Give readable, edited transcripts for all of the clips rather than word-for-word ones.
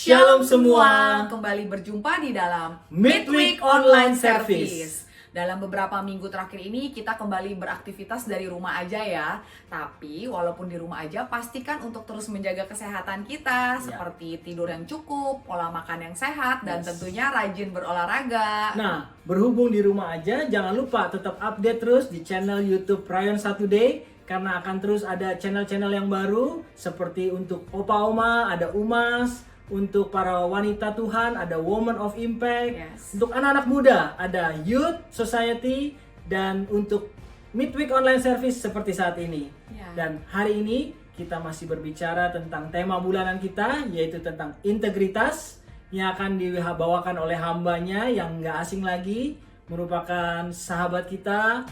Shalom semua. Kembali berjumpa di dalam Midweek Online Service. Dalam beberapa minggu terakhir ini kita kembali beraktivitas dari rumah aja ya. Tapi walaupun di rumah aja, pastikan untuk terus menjaga kesehatan kita, seperti tidur yang cukup, pola makan yang sehat, dan tentunya rajin berolahraga. Nah, berhubung di rumah aja, jangan lupa tetap update terus di channel YouTube Ryan Saturday, karena akan terus ada channel-channel yang baru, seperti untuk opa-oma, ada umas, untuk para wanita Tuhan, ada Woman of Impact, untuk anak-anak muda, ada Youth Society, dan untuk Midweek Online Service seperti saat ini. Dan hari ini kita masih berbicara tentang tema bulanan kita, yaitu tentang integritas, yang akan dibawakan oleh hambanya yang nggak asing lagi, merupakan sahabat kita,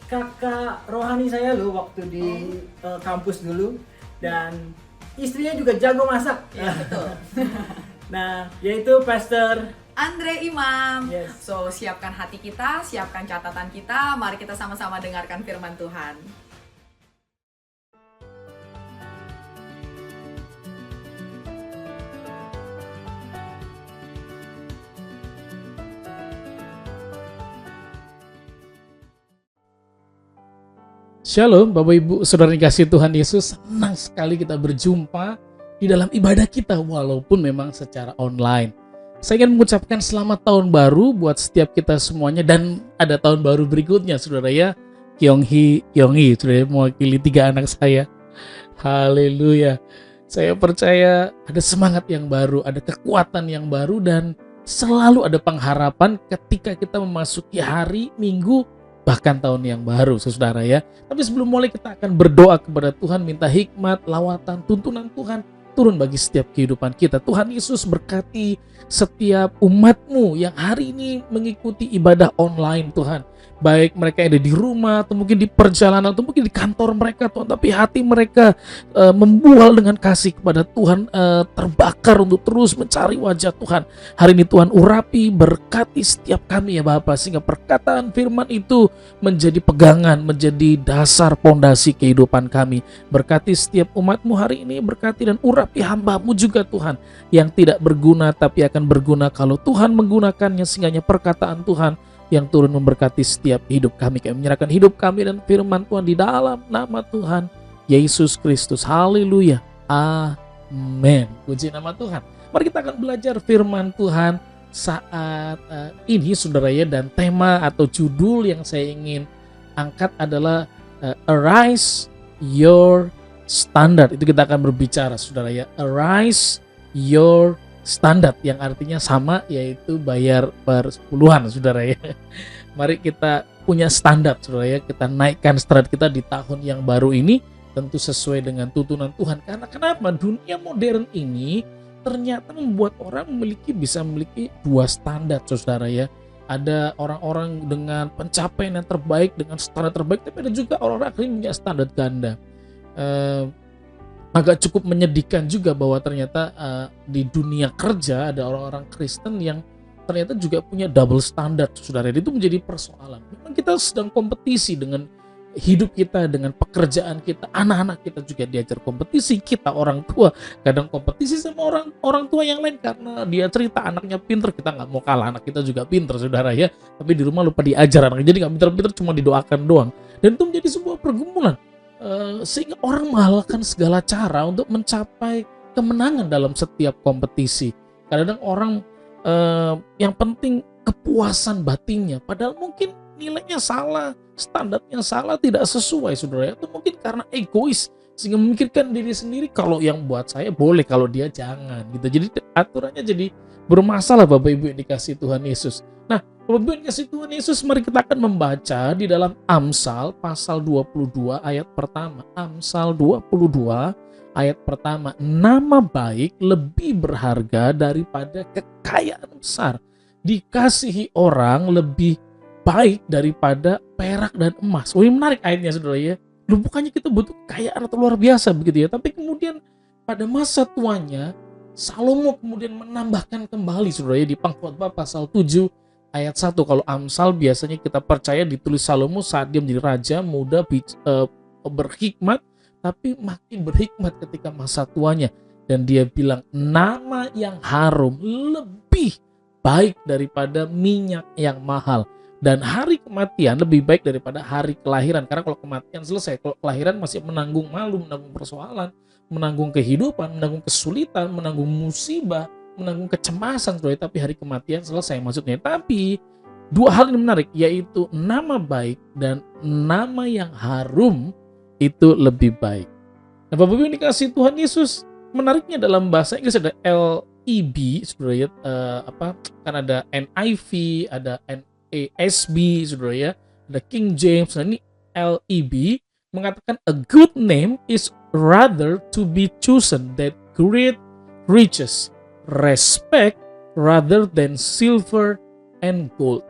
kakak rohani saya loh waktu di kampus dulu, dan istrinya juga jago masak. Ya, betul. Nah, yaitu Pastor Andre Imam. Yes. So, siapkan hati kita, siapkan catatan kita, mari kita sama-sama dengarkan firman Tuhan. Shalom Bapak Ibu Saudara dikasih Tuhan Yesus, senang sekali kita berjumpa di dalam ibadah kita walaupun memang secara online. Saya ingin mengucapkan selamat tahun baru buat setiap kita semuanya, dan ada tahun baru berikutnya saudara ya. Kyonghi saudara, mewakili 3 anak saya. Haleluya. Saya percaya ada semangat yang baru, ada kekuatan yang baru, dan selalu ada pengharapan ketika kita memasuki hari, minggu, bahkan tahun yang baru, saudara ya. Tapi sebelum mulai, kita akan berdoa kepada Tuhan, minta hikmat, lawatan, tuntunan Tuhan turun bagi setiap kehidupan kita. Tuhan Yesus berkati setiap umat-Mu yang hari ini mengikuti ibadah online, Tuhan. Baik mereka yang ada di rumah, atau mungkin di perjalanan, atau mungkin di kantor mereka, Tuhan. Tapi hati mereka membual dengan kasih kepada Tuhan, terbakar untuk terus mencari wajah Tuhan. Hari ini Tuhan urapi, berkati setiap kami ya Bapa, sehingga perkataan firman itu menjadi pegangan, menjadi dasar pondasi kehidupan kami. Berkati setiap umat-Mu hari ini, berkati dan urapi hamba-Mu juga Tuhan, yang tidak berguna tapi akan berguna kalau Tuhan menggunakannya, sehingga perkataan Tuhan yang turun memberkati setiap hidup kami. Kami menyerahkan hidup kami dan firman Tuhan di dalam nama Tuhan Yesus Kristus. Haleluya. Amin. Puji nama Tuhan. Mari kita akan belajar firman Tuhan saat ini saudara ya, dan tema atau judul yang saya ingin angkat adalah Arise Your Standard. Itu kita akan berbicara saudara ya. Arise Your Standard, yang artinya sama, yaitu bayar per puluhan saudara ya. Mari kita punya standar saudara ya, kita naikkan standar kita di tahun yang baru ini, tentu sesuai dengan tuntunan Tuhan. Karena kenapa? Dunia modern ini ternyata membuat orang bisa memiliki 2 standar saudara ya. Ada orang-orang dengan pencapaian yang terbaik, dengan standar terbaik, tapi ada juga orang-orang yang punya standar ganda. Agak cukup menyedihkan juga bahwa ternyata di dunia kerja ada orang-orang Kristen yang ternyata juga punya double standard saudara. Itu menjadi persoalan. Memang kita sedang kompetisi dengan hidup kita, dengan pekerjaan kita, anak-anak kita juga diajar kompetisi. Kita orang tua kadang kompetisi sama orang tua yang lain karena dia cerita anaknya pinter, kita nggak mau kalah, anak kita juga pinter saudara ya. Tapi di rumah lupa diajar anaknya, jadi nggak pinter-pinter, cuma didoakan doang. Dan itu menjadi sebuah pergumulan. Sehingga orang menghalalkan segala cara untuk mencapai kemenangan dalam setiap kompetisi. Kadang-kadang orang yang penting kepuasan batinnya, padahal mungkin nilainya salah, standarnya salah, tidak sesuai saudara. Atau mungkin karena egois, sehingga memikirkan diri sendiri, kalau yang buat saya boleh, kalau dia jangan gitu. Jadi aturannya jadi bermasalah Bapak Ibu yang dikasih Tuhan Yesus. Nah, Bapak Ibu yang dikasih Tuhan Yesus, mari kita akan membaca di dalam Amsal pasal 22 ayat pertama. Amsal 22 ayat pertama. Nama baik lebih berharga daripada kekayaan besar. Dikasihi orang lebih baik daripada perak dan emas. Wih, menarik ayatnya saudara ya. Loh, bukannya kita butuh kekayaan atau luar biasa begitu ya. Tapi kemudian pada masa tuanya, Salomo kemudian menambahkan kembali saudara ya, di Pengkhotbah pasal 7 ayat 1. Kalau Amsal biasanya kita percaya ditulis Salomo saat dia menjadi raja, muda, berhikmat, tapi makin berhikmat ketika masa tuanya. Dan dia bilang nama yang harum lebih baik daripada minyak yang mahal. Dan hari kematian lebih baik daripada hari kelahiran. Karena kalau kematian selesai, kalau kelahiran masih menanggung malu, menanggung persoalan, menanggung kehidupan, menanggung kesulitan, menanggung musibah, menanggung kecemasan. Tapi hari kematian selesai maksudnya. Tapi dua hal ini menarik, yaitu nama baik dan nama yang harum itu lebih baik. Nah, Bapak Ibu yang dikasihi Tuhan Yesus, menariknya dalam bahasa Inggris ada LEB, saudara ya, kan ada NIV, ada NASB, saudara ya, ada King James. Nah, ini LEB mengatakan a good name is rather to be chosen that great riches, respect rather than silver and gold.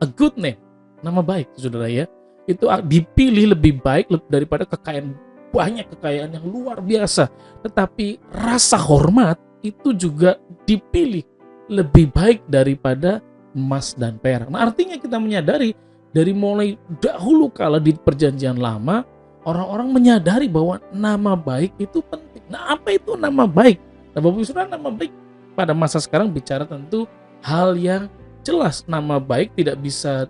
A good name, nama baik, saudara ya, itu dipilih lebih baik daripada banyak kekayaan yang luar biasa. Tetapi rasa hormat itu juga dipilih lebih baik daripada emas dan perak. Nah, artinya kita menyadari dari mulai dahulu kala di perjanjian lama, orang-orang menyadari bahwa nama baik itu penting. Nah, apa itu nama baik? Nah, Bapak Ibu Saudara, nama baik pada masa sekarang bicara tentu hal yang jelas. Nama baik tidak bisa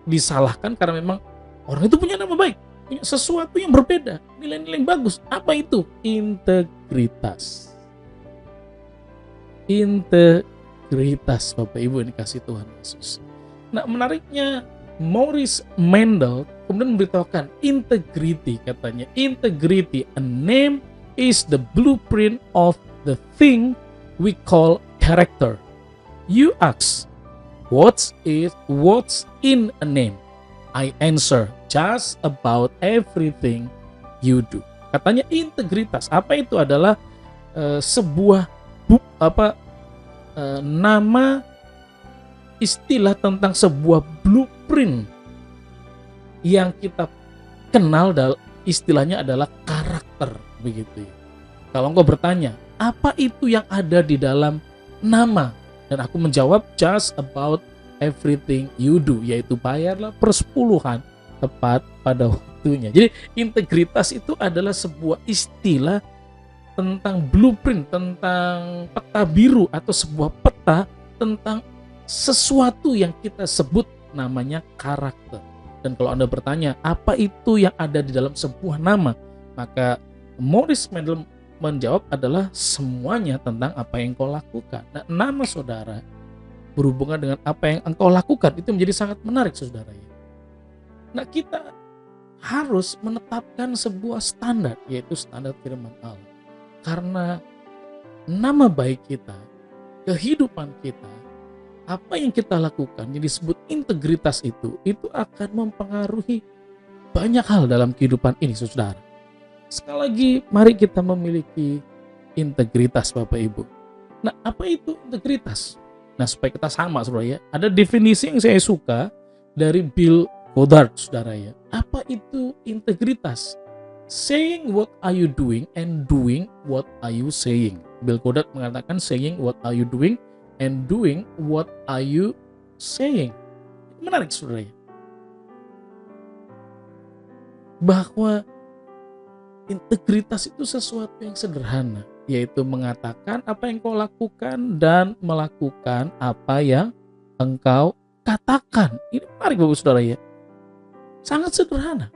disalahkan karena memang orang itu punya nama baik, punya sesuatu yang berbeda, nilai-nilai yang bagus. Apa itu? Integritas. Integritas, Bapak Ibu yang dikasih Tuhan Yesus. Nah, menariknya Maurice Mendel kemudian memberitahukan integrity, katanya integrity, a name is the blueprint of the thing we call character. You ask, what's in a name? I answer, just about everything you do. Katanya integritas. Apa itu? Adalah sebuah nama, istilah tentang sebuah blueprint yang kita kenal, istilahnya adalah karakter, begitu ya. Kalau engkau bertanya, apa itu yang ada di dalam nama? Dan aku menjawab, just about everything you do, yaitu bayarlah persepuluhan tepat pada waktunya. Jadi integritas itu adalah sebuah istilah tentang blueprint, tentang peta biru atau sebuah peta tentang sesuatu yang kita sebut namanya karakter. Dan kalau Anda bertanya, apa itu yang ada di dalam sebuah nama? Maka Maurice Mendel menjawab adalah semuanya tentang apa yang kau lakukan. Nah, nama saudara berhubungan dengan apa yang engkau lakukan, itu menjadi sangat menarik, saudara. Nah, kita harus menetapkan sebuah standar, yaitu standar firman Allah. Karena nama baik kita, kehidupan kita, apa yang kita lakukan yang disebut integritas itu akan mempengaruhi banyak hal dalam kehidupan ini, saudara. Sekali lagi, mari kita memiliki integritas, Bapak Ibu. Nah, apa itu integritas? Nah, supaya kita sama, saudara ya, ada definisi yang saya suka dari Bill Goddard, saudara ya. Apa itu integritas? Saying what are you doing and doing what are you saying. Bill Goddard mengatakan saying what are you doing and doing what are you saying. Menarik, saudara ya. Bahwa integritas itu sesuatu yang sederhana, yaitu mengatakan apa yang kau lakukan dan melakukan apa yang engkau katakan. Ini menarik, Bapak Saudara ya. Sangat sederhana.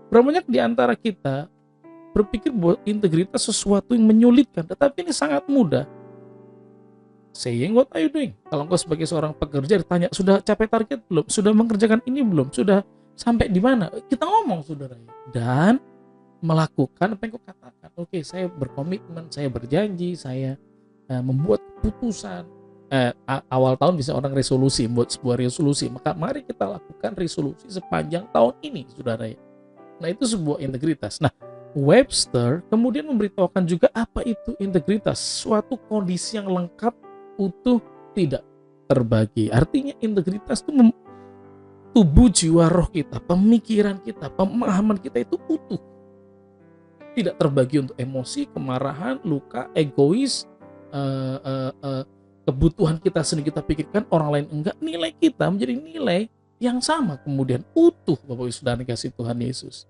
Berapa banyak di antara kita berpikir bahwa integritas sesuatu yang menyulitkan, tetapi ini sangat mudah. Saying what are you doing? Kalau engkau sebagai seorang pekerja ditanya, sudah capai target belum? Sudah mengerjakan ini belum? Sudah sampai di mana? Kita ngomong, saudara. Dan melakukan apa yang kau katakan. Oke, saya berkomitmen, saya berjanji, saya membuat keputusan. Awal tahun bisa orang resolusi, membuat sebuah resolusi. Maka mari kita lakukan resolusi sepanjang tahun ini, saudara. Nah, itu sebuah integritas. Nah, Webster kemudian memberitahukan juga apa itu integritas. Suatu kondisi yang lengkap, utuh, tidak terbagi. Artinya integritas itu tubuh, jiwa, roh kita, pemikiran kita, pemahaman kita itu utuh. Tidak terbagi untuk emosi, kemarahan, luka, egois, kebutuhan kita sendiri kita pikirkan, orang lain enggak. Nilai kita menjadi nilai yang sama, kemudian utuh, Bapak Ibu Saudara dikasih Tuhan Yesus.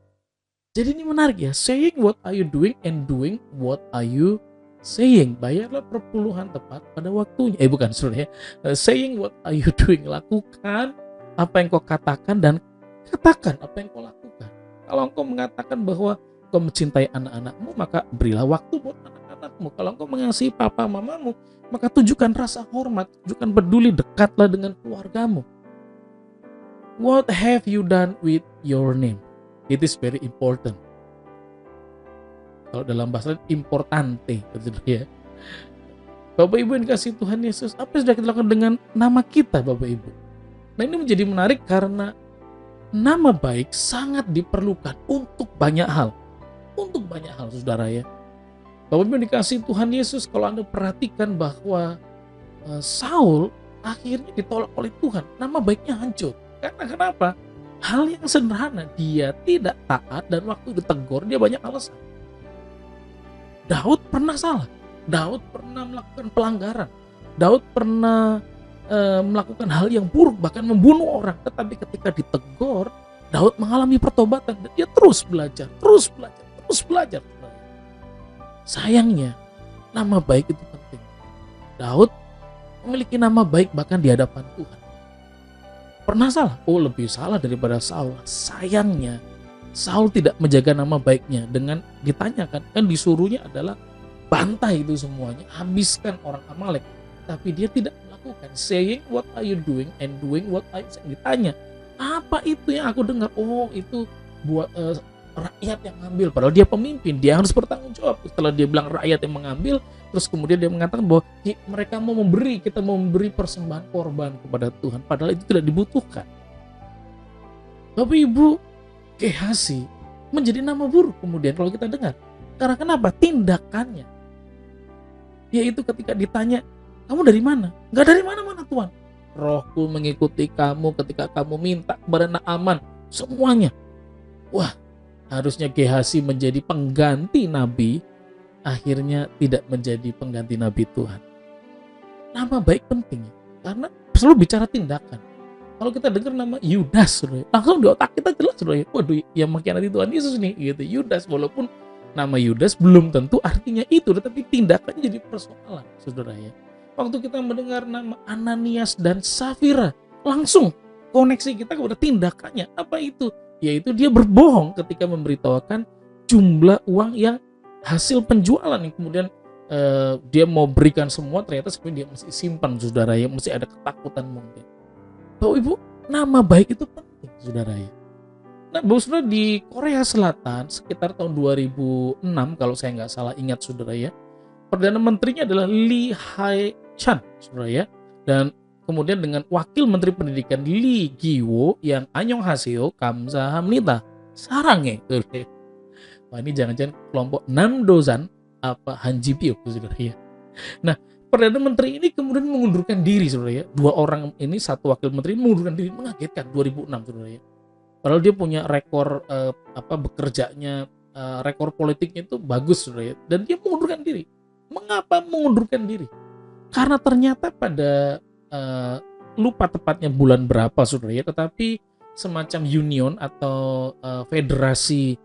Jadi ini menarik ya, saying what are you doing and doing what are you saying. Bayarlah perpuluhan tepat pada waktunya. Bukan, saudara ya. Saying what are you doing, lakukan apa yang kau katakan dan katakan apa yang kau lakukan. Kalau engkau mengatakan bahwa kau mencintai anak-anakmu, maka berilah waktu buat anak-anakmu. Kalau engkau mengasihi papa mamamu, maka tunjukkan rasa hormat, tunjukkan peduli, dekatlah dengan keluargamu. What have you done with your name? It is very important. Kalau dalam bahasa importante, gitu ya. Bapak Ibu yang dikasihi Tuhan Yesus, apa yang sudah kita lakukan dengan nama kita, Bapak Ibu? Nah, ini menjadi menarik karena nama baik sangat diperlukan untuk banyak hal. Untuk banyak hal, saudara ya. Bapak Ibu yang dikasihi Tuhan Yesus, kalau Anda perhatikan bahwa Saul akhirnya ditolak oleh Tuhan, nama baiknya hancur. Karena kenapa? Hal yang sederhana, dia tidak taat dan waktu ditegur dia banyak alasan. Daud pernah salah, Daud pernah melakukan pelanggaran, Daud pernah melakukan hal yang buruk, bahkan membunuh orang. Tetapi ketika ditegur, Daud mengalami pertobatan dan dia terus belajar. Sayangnya, nama baik itu penting. Daud memiliki nama baik bahkan di hadapan Tuhan. Pernah salah? Oh, lebih salah daripada Saul. Sayangnya, Saul tidak menjaga nama baiknya dengan ditanyakan. Kan disuruhnya adalah bantai itu semuanya, habiskan orang Amalek. Tapi dia tidak melakukan. Saying what are you doing and doing what are you saying. Ditanya, apa itu yang aku dengar? Oh, itu buat rakyat yang ngambil. Padahal dia pemimpin, dia harus bertanggung jawab. Setelah dia bilang rakyat yang mengambil, terus kemudian dia mengatakan bahwa mereka mau memberi, kita mau memberi persembahan korban kepada Tuhan. Padahal itu tidak dibutuhkan. Bapak Ibu, Gehazi menjadi nama buruk kemudian kalau kita dengar. Karena kenapa? Tindakannya. Yaitu ketika ditanya, kamu dari mana? Enggak dari mana-mana Tuhan. Rohku mengikuti kamu ketika kamu minta kepada Naaman. Semuanya. Wah, harusnya Gehazi menjadi pengganti nabi, akhirnya tidak menjadi pengganti nabi Tuhan. Nama baik penting karena selalu bicara tindakan. Kalau kita dengar nama Yudas, langsung di otak kita jelas, waduh, yang mengkhianati Tuhan Yesus nih, gitu. Yudas, walaupun nama Yudas belum tentu artinya itu, tetapi tindakannya jadi persoalan, saudara ya. Waktu kita mendengar nama Ananias dan Safira, langsung koneksi kita kepada tindakannya. Apa itu? Yaitu dia berbohong ketika memberitahukan jumlah uang yang hasil penjualan yang kemudian dia mau berikan semua, ternyata sebenarnya dia masih simpan, saudara ya, masih ada ketakutan mungkin. Bapak Ibu, nama baik itu penting, saudara ya. Nah, Bapak Saudara, di Korea Selatan sekitar tahun 2006 kalau saya nggak salah ingat, saudara ya, Perdana Menterinya adalah Lee Hae-chan, saudara ya, dan kemudian dengan Wakil Menteri Pendidikan Lee Gi-wo yang annyeonghaseyo kamsahamnida sarange. Wah, ini jangan-jangan kelompok Namdosan apa Hanjipyo, saudara ya. Nah, Perdana Menteri ini kemudian mengundurkan diri, saudara ya. Dua orang ini, satu wakil menteri mengundurkan diri, mengagetkan 2006, saudara ya. Padahal dia punya rekor bekerjanya, rekor politiknya itu bagus, saudara ya. Dan dia mengundurkan diri. Mengapa mengundurkan diri? Karena ternyata pada lupa tepatnya bulan berapa, saudara ya, tetapi semacam union atau federasi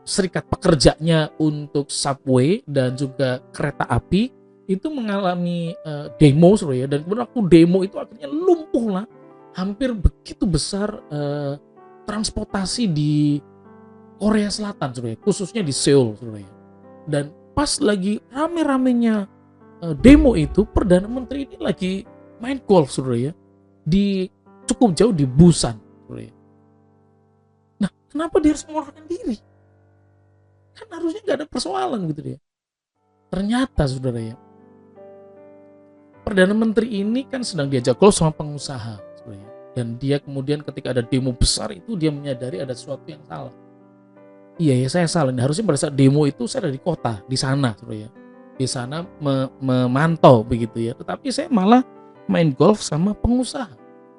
serikat pekerjanya untuk subway dan juga kereta api itu mengalami demo, saudara ya, dan kemudian waktu demo itu akhirnya lumpuhlah hampir begitu besar transportasi di Korea Selatan, saudara ya, khususnya di Seoul, saudara ya. Dan pas lagi rame-ramenya demo itu, Perdana Menteri ini lagi main golf, saudara ya, di cukup jauh di Busan, saudara ya. Nah, kenapa dia harus mengorbankan diri? Kan harusnya nggak ada persoalan gitu dia. Ternyata, saudara ya, Perdana Menteri ini kan sedang diajak golf sama pengusaha, saudara ya. Dan dia kemudian ketika ada demo besar itu dia menyadari ada sesuatu yang salah. Iya ya, saya salah. Harusnya pada saat demo itu saya ada di kota, di sana, saudara ya. Di sana memantau begitu ya. Tetapi saya malah main golf sama pengusaha.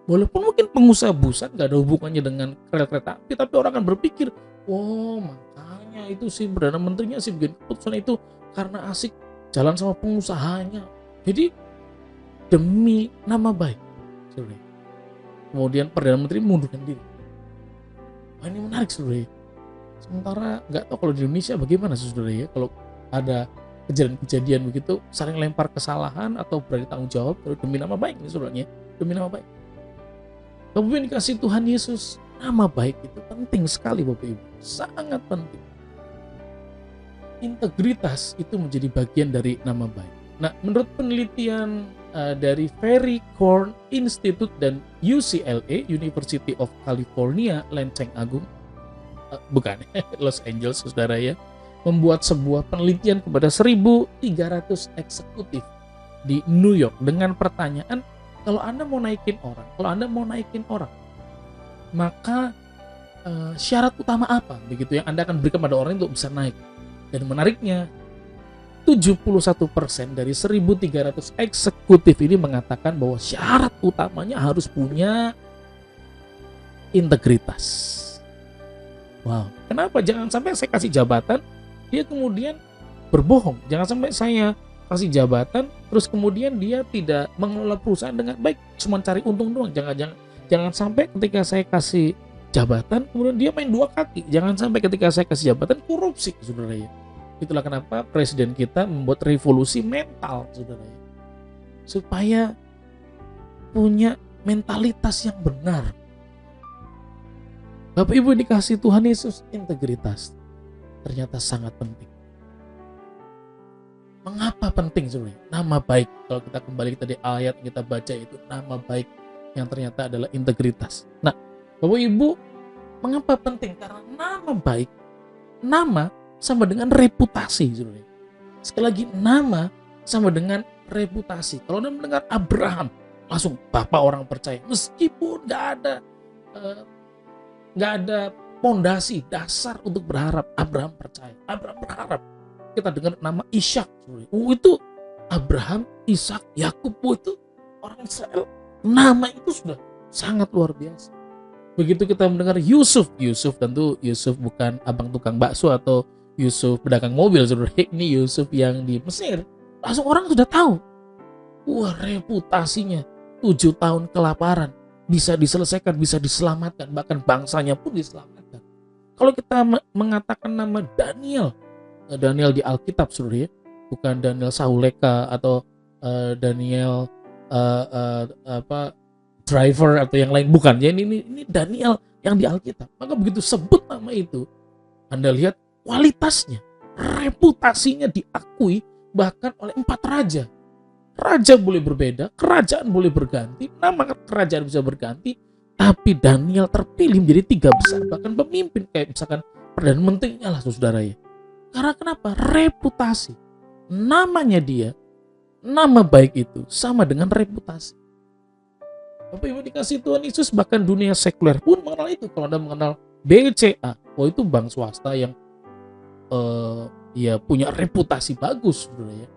Walaupun mungkin pengusaha Busan gak ada hubungannya dengan rel kereta api, tapi orang akan berpikir, oh makanya itu sih Perdana Menterinya sih bikin keputusan itu karena asik jalan sama pengusahanya. Jadi demi nama baik, saudara. Kemudian Perdana Menteri mengundurkan diri. Wah, ini menarik, saudara. Sementara nggak tahu kalau di Indonesia bagaimana saudara ya, kalau ada kejadian-kejadian begitu saling lempar kesalahan atau berani tanggung jawab demi nama baik nih saudaranya, demi nama baik. Bapak Ibu yang dikasih Tuhan Yesus, nama baik itu penting sekali Bapak Ibu, sangat penting. Integritas itu menjadi bagian dari nama baik. Nah, menurut penelitian dari Ferry Corn Institute dan UCLA, University of California, Lenteng Agung, bukan, Los Angeles, saudara ya, membuat sebuah penelitian kepada 1.300 eksekutif di New York dengan pertanyaan, kalau Anda mau naikin orang, maka syarat utama apa begitu yang Anda akan berikan pada orang untuk bisa naik? Dan menariknya, 71% dari 1.300 eksekutif ini mengatakan bahwa syarat utamanya harus punya integritas. Wow, kenapa? Jangan sampai saya kasih jabatan, dia kemudian berbohong. Jangan sampai saya kasih jabatan, terus kemudian dia tidak mengelola perusahaan dengan baik, cuma cari untung doang. Jangan sampai ketika saya kasih jabatan, kemudian dia main dua kaki. Jangan sampai ketika saya kasih jabatan, korupsi, saudara ya. Itulah kenapa presiden kita membuat revolusi mental, saudara ya. Supaya punya mentalitas yang benar. Bapak Ibu dikasih Tuhan Yesus, integritas ternyata sangat penting. Mengapa penting sebenarnya? Nama baik, kalau kita kembali tadi ayat yang kita baca itu, nama baik yang ternyata adalah integritas. Nah, Bapak Ibu, mengapa penting? Karena nama baik, nama sama dengan reputasi sebenarnya. Sekali lagi, nama sama dengan reputasi. Kalau Anda mendengar Abraham, langsung Bapak orang percaya, meskipun nggak ada pondasi dasar untuk berharap, Abraham percaya, Abraham berharap. Kita dengar nama Ishak, itu Abraham, Ishak, Yakub, itu orang Israel, nama itu sudah sangat luar biasa. Begitu kita mendengar Yusuf tentu Yusuf bukan abang tukang bakso atau Yusuf pedagang mobil, saudara. Ini Yusuf yang di Mesir, langsung orang sudah tahu, wah reputasinya 7 tahun kelaparan bisa diselesaikan, bisa diselamatkan, bahkan bangsanya pun diselamatkan. Kalau kita mengatakan nama Daniel di Alkitab, saudara ya, bukan Daniel Sauleka atau Daniel driver atau yang lain, bukan. Ya, ini Daniel yang di Alkitab. Maka begitu sebut nama itu, Anda lihat kualitasnya, reputasinya diakui bahkan oleh 4 raja. Raja boleh berbeda, kerajaan boleh berganti, nama kerajaan bisa berganti, tapi Daniel terpilih menjadi 3 besar, bahkan pemimpin kayak misalkan Perdana Menterinya lah, saudara ya. Karena kenapa? Reputasi. Namanya dia, nama baik itu sama dengan reputasi. Bapak Ibu dikasih Tuhan Yesus, bahkan dunia sekuler pun mengenal itu. Kalau Anda mengenal BCA, itu bank swasta yang ya punya reputasi bagus, saudara ya.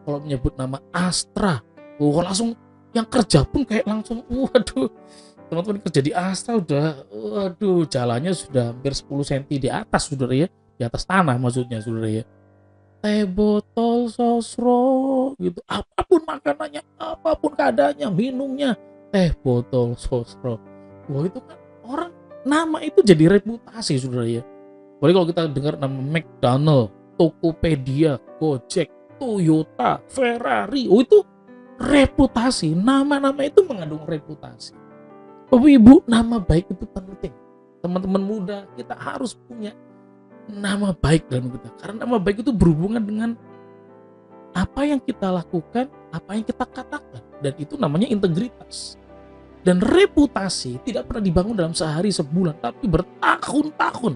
Kalau menyebut nama Astra, langsung yang kerja pun kayak langsung, waduh, teman-teman kerja di Astra udah, waduh, jalannya sudah hampir 10 cm di atas, saudara ya, di atas tanah maksudnya, saudara ya. Teh botol sosro, gitu, apapun makanannya, apapun keadaannya, minumnya, teh botol sosro. Wah, itu kan orang, nama itu jadi reputasi, saudara ya. Apalagi kalau kita dengar nama McDonald, Tokopedia, Gojek, Toyota, Ferrari, itu reputasi. Nama-nama itu mengandung reputasi. Bapak Ibu, nama baik itu penting. Teman-teman muda, kita harus punya nama baik dalam kita. Karena nama baik itu berhubungan dengan apa yang kita lakukan, apa yang kita katakan. Dan itu namanya integritas. Dan reputasi tidak pernah dibangun dalam sehari, sebulan, tapi bertahun-tahun.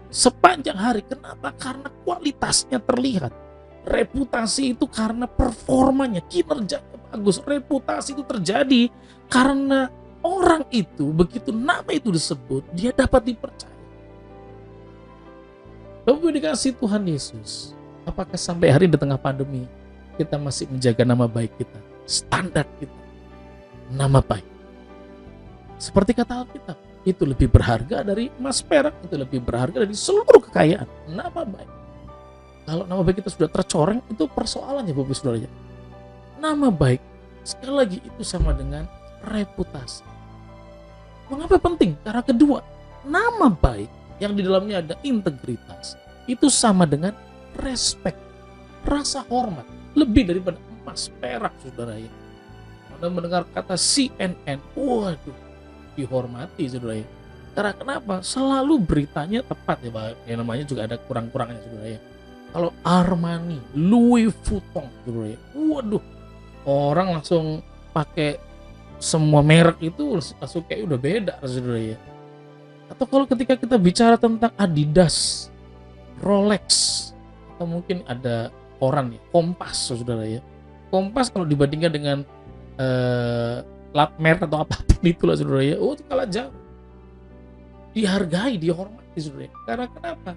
Sepanjang hari. Kenapa? Karena kualitasnya terlihat. Reputasi itu karena performanya, kinerjanya bagus. Reputasi itu terjadi karena orang itu, begitu nama itu disebut, dia dapat dipercaya. Bapak dikasih Tuhan Yesus, apakah sampai hari di tengah pandemi kita masih menjaga nama baik kita, standar kita, nama baik? Seperti kata Alkitab, itu lebih berharga dari emas perak, itu lebih berharga dari seluruh kekayaan, nama baik. Kalau nama baik kita sudah tercoreng, itu persoalannya Bapak Saudara. Nama baik, sekali lagi itu sama dengan reputasi. Mengapa penting? Karena kedua, nama baik yang di dalamnya ada integritas, itu sama dengan respect, rasa hormat, lebih daripada emas, perak, saudara ya. Anda mendengar kata CNN, waduh, dihormati, saudara ya. Karena kenapa? Selalu beritanya tepat ya, Pak. Ya namanya juga ada kurang-kurangnya, saudara ya. Kalau Armani, Louis Vuitton, saudara ya. Waduh, orang langsung pakai semua merek itu langsung kayak udah beda, saudara ya. Atau kalau ketika kita bicara tentang Adidas, Rolex, atau mungkin ada koran ya, Kompas, saudara ya. Kompas kalau dibandingkan dengan lap merek atau apapun itulah, saudara ya, oh itu kalah jauh. Dihargai, dihormati, saudara. Karena kenapa?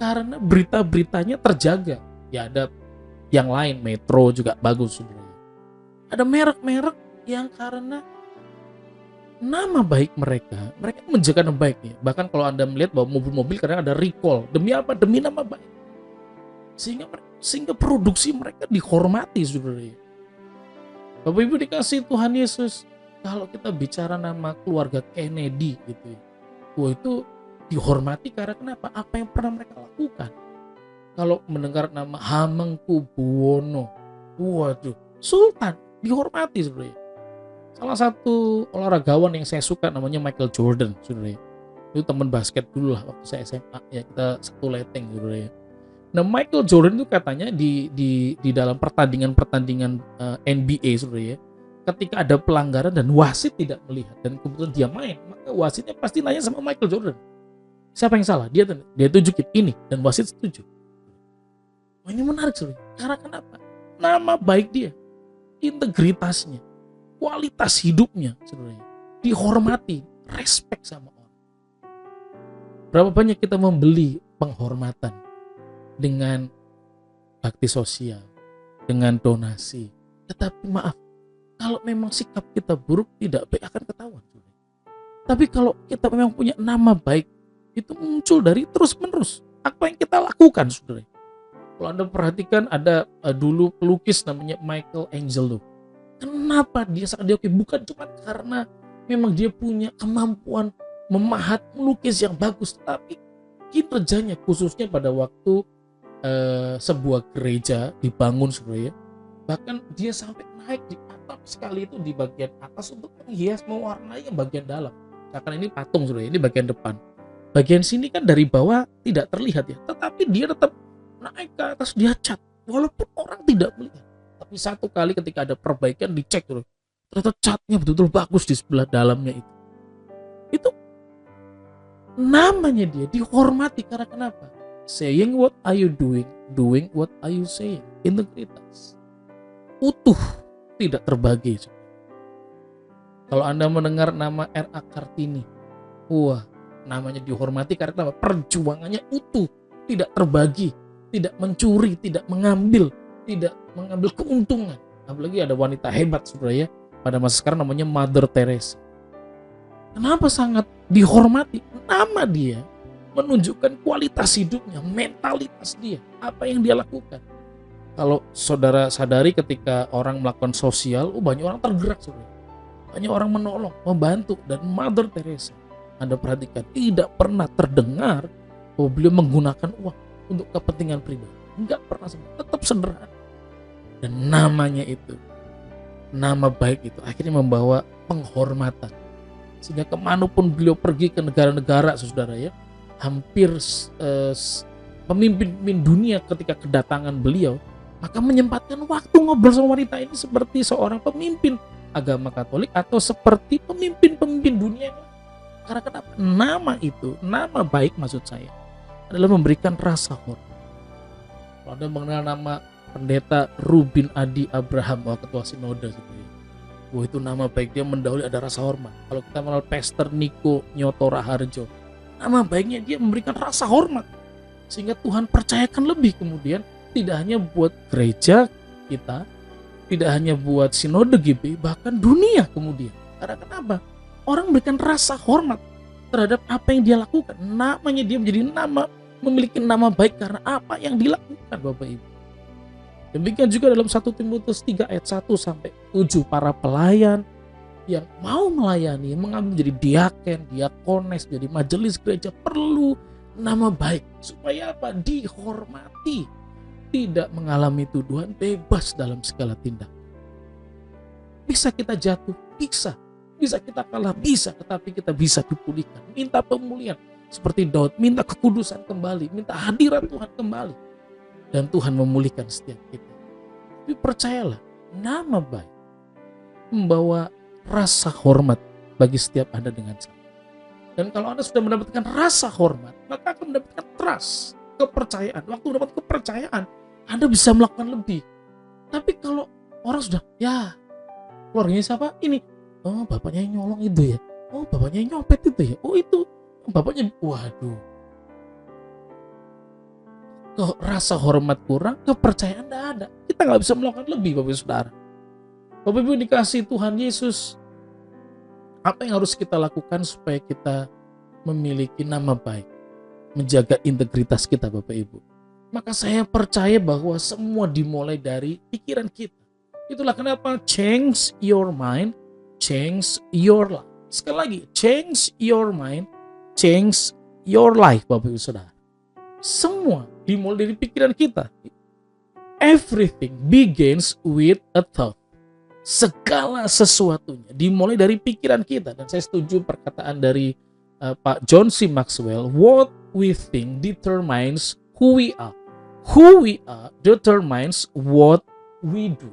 Karena berita-beritanya terjaga. Ya ada yang lain, Metro juga bagus, saudara. Ada merek-merek yang karena nama baik mereka menjaga nama baiknya. Bahkan kalau Anda melihat bahwa mobil-mobil kadang ada recall. Demi apa? Demi nama baik. Sehingga produksi mereka dihormati, saudara. Bapak Ibu dikasih Tuhan Yesus, kalau kita bicara nama keluarga Kennedy gitu ya, wah itu dihormati karena kenapa? Apa yang pernah mereka lakukan. Kalau mendengar nama Hamengkubuwono, waduh, Sultan, dihormati, saudara. Salah satu olahragawan yang saya suka namanya Michael Jordan, saudara. Itu teman basket dulu lah waktu saya SMA ya, kita satu leteng, saudara. Nah, Michael Jordan itu katanya di dalam pertandingan NBA, saudara ya, ketika ada pelanggaran dan wasit tidak melihat dan kebetulan dia main, maka wasitnya pasti nanya sama Michael Jordan, siapa yang salah? Dia tunjukin ini dan wasit setuju. Oh, ini menarik, saudara. Karena kenapa? Nama baik dia, integritasnya, kualitas hidupnya, saudara, dihormati, respect sama orang. Berapa banyak kita membeli penghormatan dengan bakti sosial, dengan donasi. Tetapi maaf, kalau memang sikap kita buruk, tidak baik akan ketahuan. Tapi kalau kita memang punya nama baik, itu muncul dari terus-menerus. Apa yang kita lakukan, saudara. Kalau Anda perhatikan ada dulu pelukis namanya Michelangelo. Kenapa dia sangat diakui? Bukan cuma karena memang dia punya kemampuan memahat melukis yang bagus, tapi kinerjanya khususnya pada waktu sebuah gereja dibangun, saudara ya. Bahkan dia sampai naik di atap sekali itu di bagian atas untuk menghias, mewarnai yang bagian dalam. Misalkan ini patung, saudara, ini bagian depan. Bagian sini kan dari bawah tidak terlihat ya, tetapi dia tetap naik ke atas, dia cat walaupun orang tidak melihat. Tapi satu kali ketika ada perbaikan dicek, saudara, ternyata catnya betul-betul bagus di sebelah dalamnya itu. Itu namanya dia dihormati karena kenapa? Saying what are you doing what are you saying. Integritas, utuh, tidak terbagi. Kalau Anda mendengar nama R.A. Kartini, wah, namanya dihormati karena apa? Perjuangannya utuh, tidak terbagi, tidak mencuri, tidak mengambil keuntungan. Apalagi ada wanita hebat, saudara ya, pada masa sekarang namanya Mother Teresa. Kenapa sangat dihormati? Nama dia menunjukkan kualitas hidupnya, mentalitas dia, apa yang dia lakukan. Kalau saudara sadari ketika orang melakukan sosial, banyak orang tergerak, saudara. Banyak orang menolong, membantu. Dan Mother Teresa, Anda perhatikan, tidak pernah terdengar bahwa beliau menggunakan uang untuk kepentingan pribadi. Enggak pernah, tetap sederhana. Dan namanya itu, nama baik itu akhirnya membawa penghormatan. Sehingga kemanapun beliau pergi ke negara-negara, saudara ya, hampir pemimpin dunia ketika kedatangan beliau, maka menyempatkan waktu ngobrol sama wanita ini seperti seorang pemimpin agama Katolik atau seperti pemimpin-pemimpin dunia. Karena kenapa? Nama itu, nama baik maksud saya, adalah memberikan rasa hormat. Kalau Anda mengenal nama Pendeta Rubin Adi Abraham, ketua sinode, itu nama baik dia mendahului, ada rasa hormat. Kalau kita mengenal Pastor Niko Nyoto Raharjo, nama baiknya dia memberikan rasa hormat. Sehingga Tuhan percayakan lebih kemudian, tidak hanya buat gereja kita, tidak hanya buat sinode GB, bahkan dunia kemudian. Karena kenapa? Orang memberikan rasa hormat terhadap apa yang dia lakukan. Namanya dia menjadi memiliki nama baik karena apa yang dilakukan, Bapak Ibu. Demikian juga dalam 1 Timotius 3 ayat 1 sampai 7, para pelayan yang mau melayani, mengambil menjadi diaken, diakones, jadi majelis gereja perlu nama baik. Supaya apa? Dihormati. Tidak mengalami tuduhan, bebas dalam segala tindak. Bisa kita jatuh, bisa. Bisa kita kalah, bisa. Tetapi kita bisa dipulihkan. Minta pemulihan. Seperti Daud, minta kekudusan kembali. Minta hadirat Tuhan kembali. Dan Tuhan memulihkan setiap kita. Tapi percayalah, nama baik membawa rasa hormat bagi setiap Anda dengan saya. Dan kalau Anda sudah mendapatkan rasa hormat, maka akan mendapatkan trust, kepercayaan. Waktu mendapat kepercayaan, Anda bisa melakukan lebih. Tapi kalau orang sudah, ya keluarganya siapa? Ini. Oh, bapaknya yang nyolong itu ya. Oh, bapaknya yang nyopet itu ya. Oh, itu bapaknya. Waduh. Kok rasa hormat kurang, kepercayaan tidak ada. Kita nggak bisa melakukan lebih, Bapak Ibu Saudara. Bapak Ibu dikasih Tuhan Yesus, apa yang harus kita lakukan supaya kita memiliki nama baik, menjaga integritas kita, Bapak Ibu? Maka saya percaya bahwa semua dimulai dari pikiran kita. Itulah kenapa change your mind, change your life. Sekali lagi, change your mind, change your life, Bapak Ibu Saudara. Semua dimulai dari pikiran kita. Everything begins with a thought. Segala sesuatunya dimulai dari pikiran kita. Dan saya setuju perkataan dari Pak John C. Maxwell, what we think determines who we are. Who we are determines what we do.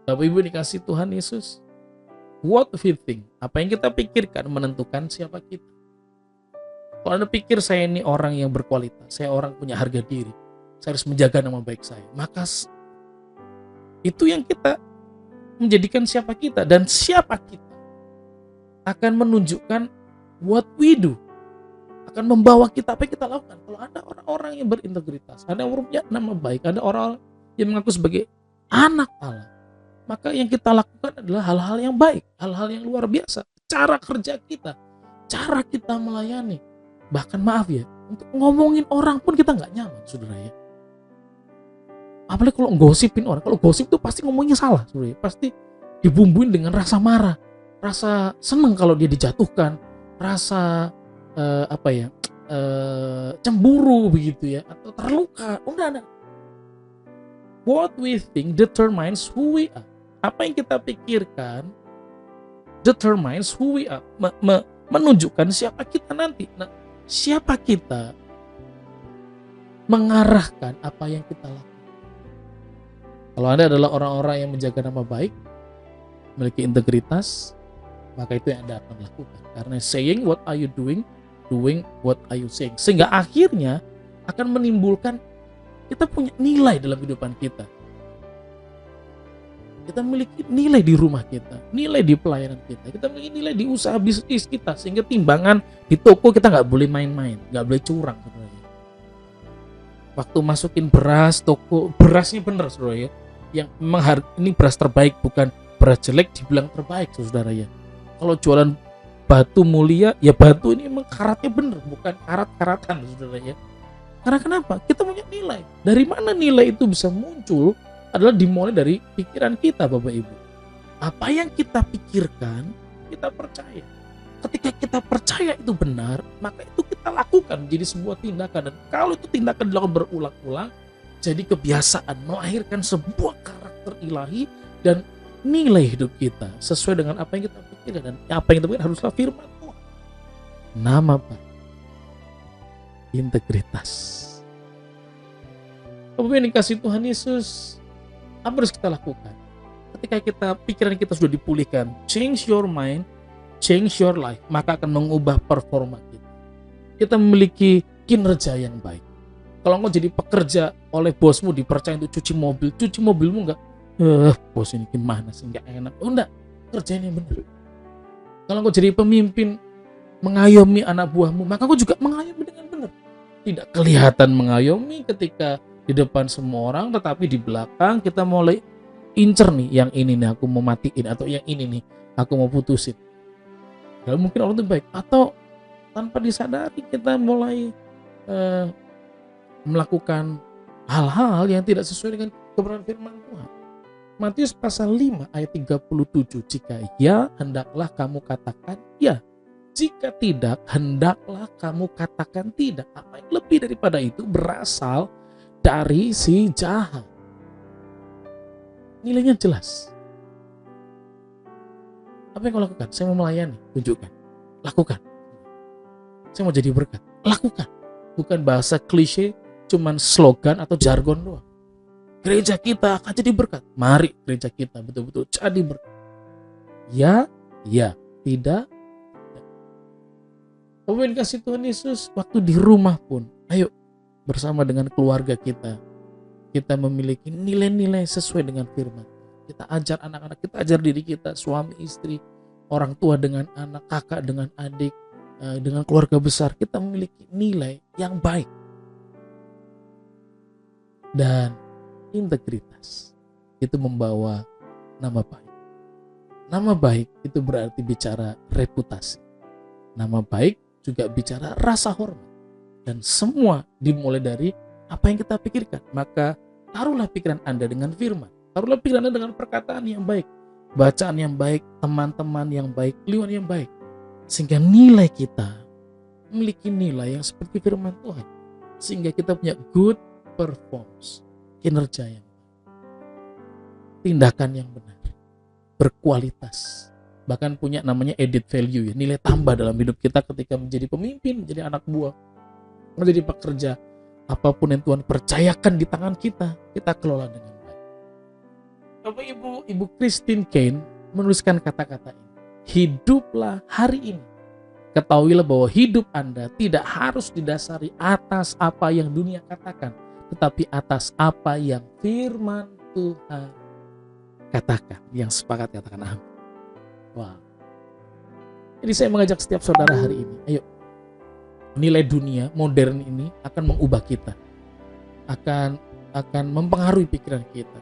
Bapak Ibu dikasih Tuhan Yesus, what we think, apa yang kita pikirkan menentukan siapa kita. Kalau Anda pikir saya ini orang yang berkualitas, saya orang punya harga diri, saya harus menjaga nama baik saya, maka itu yang kita menjadikan siapa kita. Dan siapa kita akan menunjukkan what we do, akan membawa kita apa yang kita lakukan. Kalau ada orang-orang yang berintegritas, ada orang punya nama baik, ada orang yang mengaku sebagai anak Allah, maka yang kita lakukan adalah hal-hal yang baik, hal-hal yang luar biasa. Cara kerja kita, cara kita melayani, bahkan maaf ya, untuk ngomongin orang pun kita nggak nyaman, saudara ya. Apalagi kalau gosipin orang. Kalau gosip itu pasti ngomongnya salah, saudara. Pasti dibumbuin dengan rasa marah, rasa senang kalau dia dijatuhkan, rasa cemburu begitu ya, atau terluka. Udah. What we think determines who we are. Apa yang kita pikirkan determines who we are. Menunjukkan siapa kita nanti. Nah, siapa kita mengarahkan apa yang kita lakukan. Kalau Anda adalah orang-orang yang menjaga nama baik, memiliki integritas, maka itu yang Anda akan lakukan. Karena saying what are you doing what are you saying. Sehingga akhirnya akan menimbulkan kita punya nilai dalam kehidupan kita. Kita memiliki nilai di rumah kita, nilai di pelayanan kita, kita memiliki nilai di usaha bisnis kita. Sehingga timbangan di toko kita nggak boleh main-main, nggak boleh curang. Sebenarnya. Waktu masukin beras, toko berasnya bener, saudara ya. Yang memang ini beras terbaik, bukan beras jelek dibilang terbaik, saudara ya. Kalau jualan batu mulia, ya batu ini memang karatnya bener, bukan karat-karatan, saudara ya. Karena kenapa? Kita punya nilai. Dari mana nilai itu bisa muncul adalah dimulai dari pikiran kita, Bapak Ibu. Apa yang kita pikirkan, kita percaya. Ketika kita percaya itu benar, maka itu kita lakukan menjadi sebuah tindakan. Dan kalau itu tindakan dilakukan berulang-ulang, jadi kebiasaan, melahirkan sebuah karakter ilahi dan nilai hidup kita sesuai dengan apa yang kita pikirkan. Dan apa yang kita pikirkan haruslah firman Tuhan. Nama baik, integritas. Bapak yang dikasih Tuhan Yesus, apa harus kita lakukan? Ketika pikiran kita sudah dipulihkan, change your mind, change your life, maka akan mengubah performa kita. Kita memiliki kinerja yang baik. Kalau engkau jadi pekerja oleh bosmu dipercaya untuk cuci mobilmu enggak, bos ini gimana sih, enggak enak. Oh enggak, kerjanya benar. Kalau engkau jadi pemimpin mengayomi anak buahmu, maka engkau juga mengayomi dengan benar. Tidak kelihatan mengayomi ketika di depan semua orang, tetapi di belakang kita mulai incer nih, yang ini nih aku mau matiin, atau yang ini nih aku mau putusin. Lalu mungkin orang itu baik, atau tanpa disadari kita mulai melakukan hal-hal yang tidak sesuai dengan kebenaran firman Tuhan. Matius pasal 5 ayat 37, jika ya, hendaklah kamu katakan ya. Jika tidak, hendaklah kamu katakan tidak. Apa yang lebih daripada itu berasal dari si jahat. Nilainya jelas. Apa yang kau lakukan? Saya mau melayani. Tunjukkan. Lakukan. Saya mau jadi berkat. Lakukan. Bukan bahasa klise, cuman slogan atau jargon doang. Gereja kita akan jadi berkat. Mari gereja kita betul-betul jadi berkat. Ya, ya. Tidak, Bapak kasih Tuhan Yesus, waktu di rumah pun, ayo bersama dengan keluarga kita memiliki nilai-nilai sesuai dengan firman. Kita ajar anak-anak, kita ajar diri kita, suami, istri, orang tua dengan anak, kakak dengan adik, dengan keluarga besar. Kita memiliki nilai yang baik. Dan integritas itu membawa nama baik. Nama baik itu berarti bicara reputasi. Nama baik juga bicara rasa hormat. Dan semua dimulai dari apa yang kita pikirkan. Maka taruhlah pikiran Anda dengan firman. Taruhlah pikiran Anda dengan perkataan yang baik. Bacaan yang baik, teman-teman yang baik, keliwan yang baik. Sehingga nilai kita memiliki nilai yang seperti firman Tuhan. Sehingga kita punya good performance. Kinerja yang baik. Tindakan yang benar. Berkualitas, bahkan punya namanya added value, ya, nilai tambah dalam hidup kita ketika menjadi pemimpin, menjadi anak buah, menjadi pekerja. Apapun yang Tuhan percayakan di tangan kita kelola dengan baik. Bapak Ibu Christine Caine menuliskan kata-kata ini. Hiduplah hari ini. Ketahuilah bahwa hidup Anda tidak harus didasari atas apa yang dunia katakan, tetapi atas apa yang firman Tuhan katakan. Yang sepakat katakan amin. Wow. Jadi saya mengajak setiap saudara hari ini, ayo, nilai dunia modern ini akan mengubah kita, akan mempengaruhi pikiran kita.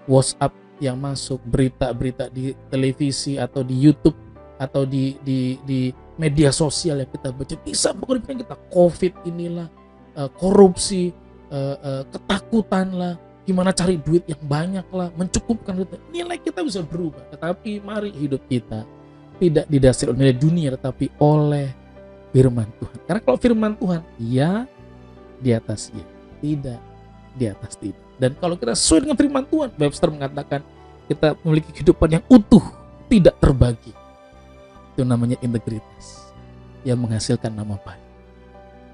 WhatsApp yang masuk, berita-berita di televisi atau di YouTube atau di media sosial yang kita baca bisa mengurangi kita. COVID inilah, korupsi, ketakutan lah, gimana cari duit yang banyak lah, mencukupkan itu. Nilai kita bisa berubah. Tetapi mari hidup kita tidak didasari oleh nilai dunia, tetapi oleh firman Tuhan. Karena kalau firman Tuhan, ya di atas ya, tidak di atas tidak. Dan kalau kita sesuai dengan firman Tuhan, Webster mengatakan kita memiliki kehidupan yang utuh, tidak terbagi. Itu namanya integritas yang menghasilkan nama baik.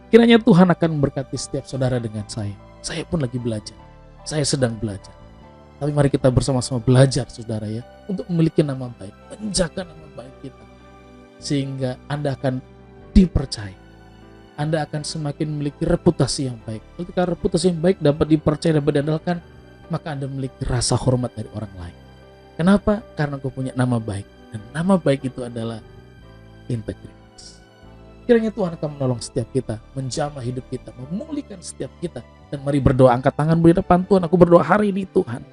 Kiranya Tuhan akan memberkati setiap saudara dengan saya. Saya pun lagi belajar. Saya sedang belajar. Tapi mari kita bersama-sama belajar, saudara ya, untuk memiliki nama baik, menjaga nama baik kita. Sehingga Anda akan dipercaya. Anda akan semakin memiliki reputasi yang baik. Ketika reputasi yang baik dapat dipercaya dan diandalkan, maka Anda memiliki rasa hormat dari orang lain. Kenapa? Karena Engkau punya nama baik. Dan nama baik itu adalah integritas. Kiranya Tuhan akan menolong setiap kita, menjamah hidup kita, memulihkan setiap kita. Dan mari berdoa, angkat tangan di depan Tuhan. Aku berdoa hari ini, Tuhan,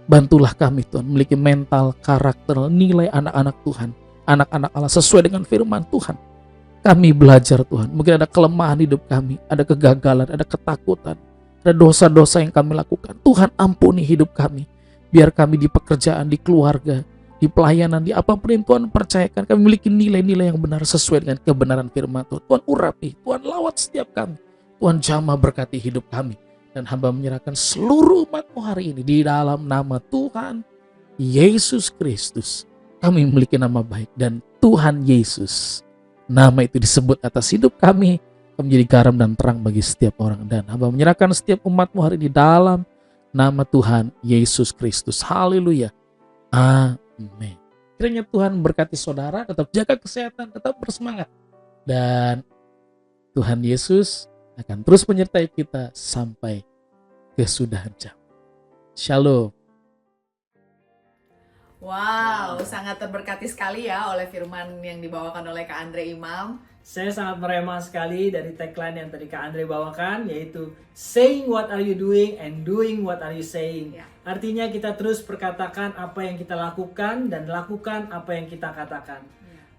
bantulah kami Tuhan memiliki mental, karakter, nilai anak-anak Tuhan, anak-anak Allah sesuai dengan firman Tuhan. Kami belajar Tuhan, mungkin ada kelemahan hidup kami, ada kegagalan, ada ketakutan, ada dosa-dosa yang kami lakukan. Tuhan ampuni hidup kami, biar kami di pekerjaan, di keluarga, di pelayanan, di apapun yang Tuhan percayakan, kami memiliki nilai-nilai yang benar sesuai dengan kebenaran firman Tuhan. Tuhan urapi, Tuhan lawat setiap kami. Tuhan jamah berkati hidup kami. Dan hamba menyerahkan seluruh umat-Mu hari ini di dalam nama Tuhan Yesus Kristus. Kami memiliki nama baik dan Tuhan Yesus, nama itu disebut atas hidup kami. Kami menjadi garam dan terang bagi setiap orang. Dan hamba menyerahkan setiap umat-Mu hari ini dalam nama Tuhan Yesus Kristus. Haleluya. Amin. Kiranya Tuhan berkati saudara, tetap jaga kesehatan, tetap bersemangat. Dan Tuhan Yesus akan terus menyertai kita sampai kesudahan zaman. Shalom. Wow, sangat terberkati sekali ya oleh firman yang dibawakan oleh Kak Andre Imam. Saya sangat merema sekali dari tagline yang tadi Kak Andre bawakan, yaitu saying what are you doing and doing what are you saying. Ya. Artinya kita terus perkatakan apa yang kita lakukan dan lakukan apa yang kita katakan.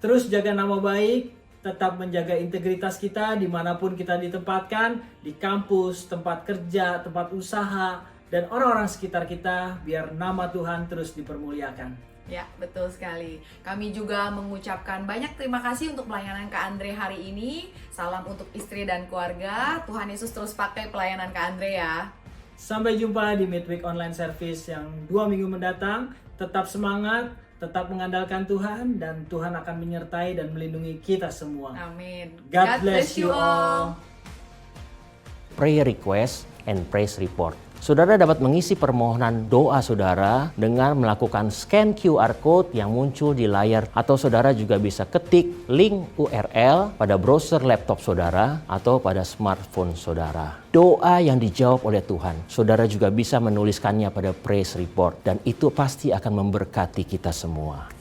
Terus jaga nama baik, tetap menjaga integritas kita dimanapun kita ditempatkan, di kampus, tempat kerja, tempat usaha, dan orang-orang sekitar kita, biar nama Tuhan terus dipermuliakan. Ya, betul sekali. Kami juga mengucapkan banyak terima kasih untuk pelayanan Kak Andre hari ini. Salam untuk istri dan keluarga. Tuhan Yesus terus pakai pelayanan Kak Andre ya. Sampai jumpa di Midweek Online Service yang 2 minggu mendatang. Tetap semangat, tetap mengandalkan Tuhan, dan Tuhan akan menyertai dan melindungi kita semua. Amin. God bless you all. Prayer request and praise report. Saudara dapat mengisi permohonan doa saudara dengan melakukan scan QR code yang muncul di layar, atau saudara juga bisa ketik link URL pada browser laptop saudara atau pada smartphone saudara. Doa yang dijawab oleh Tuhan, saudara juga bisa menuliskannya pada praise report, dan itu pasti akan memberkati kita semua.